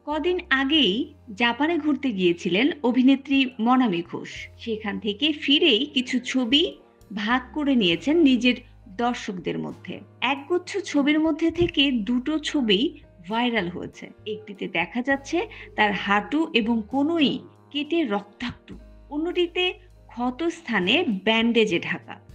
কদিন আগেই জাপানে ঘুরতে গিয়েছিলেন অভিনেত্রী মনামি ঘোষ। সেখান থেকে ফিরেই কিছু ছবি ভাগ করে নিয়েছেন নিজের দর্শকদের মধ্যে। একগুচ্ছ ছবির মধ্যে থেকে দুটো ছবি ভাইরাল হয়েছে। একটিতে দেখা যাচ্ছে তার হাঁটু এবং কনুই কেটে রক্তাক্ত, অন্যটিতে ক্ষতস্থানে ব্যান্ডেজে ঢাকা।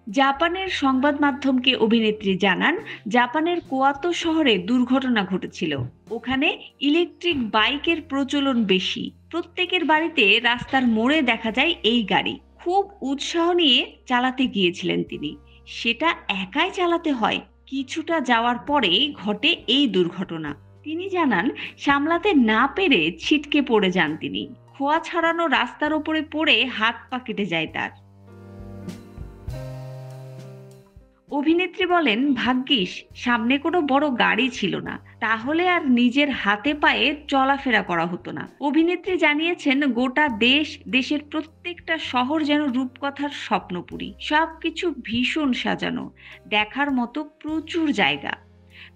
জাপানের সংবাদ মাধ্যমকে অভিনেত্রী জানান, জাপানের কোয়াতো শহরে দুর্ঘটনা ঘটেছিল। ওখানে ইলেকট্রিক বাইকের প্রচলন বেশি। প্রত্যেকের বাড়িতে রাস্তার মোড়ে দেখা যায় এই গাড়ি। খুব উৎসাহ নিয়ে চালাতে গিয়েছিলেন তিনি। সেটা একাই চালাতে হয়। কিছুটা যাওয়ার পরেই ঘটে এই দুর্ঘটনা। তিনি জানান, সামলাতে না পেরে ছিটকে পড়ে যান তিনি। খোয়া ছাড়ানো রাস্তার ওপরে পড়ে হাত পা কেটে যায় তার। অভিনেত্রী বলেন, ভাগ্যিস সামনে কোনো বড় গাড়ি ছিল না, তাহলে আর নিজের হাতে পায়ে চলাফেরা করা হতো না। অভিনেত্রী জানিয়েছেন, গোটা দেশ, দেশের প্রত্যেকটা শহর যেন রূপকথার স্বপ্নপুরী। সবকিছু ভীষণ সাজানো, দেখার মতো প্রচুর জায়গা।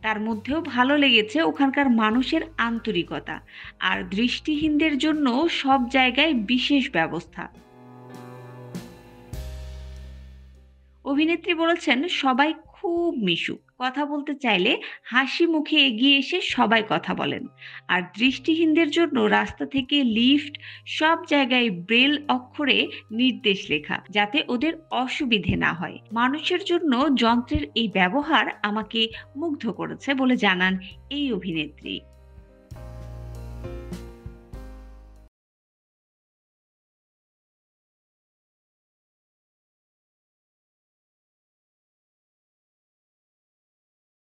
তার মধ্যেও ভালো লেগেছে ওখানকার মানুষের আন্তরিকতা আর দৃষ্টিহীনদের জন্য সব জায়গায় বিশেষ ব্যবস্থা। অভিনেত্রী বলেছেন, সবাই খুব মিশুক। কথা বলতে চাইলে হাসি মুখে এগিয়ে এসে সবাই কথা বলেন। আর দৃষ্টিহীনদের জন্য রাস্তা থেকে লিফট, সব জায়গায় ব্রেল অক্ষরে নির্দেশ লেখা, যাতে ওদের অসুবিধে না হয়। মানুষের জন্য যন্ত্রের এই ব্যবহার আমাকে মুগ্ধ করেছে বলে জানান এই অভিনেত্রী।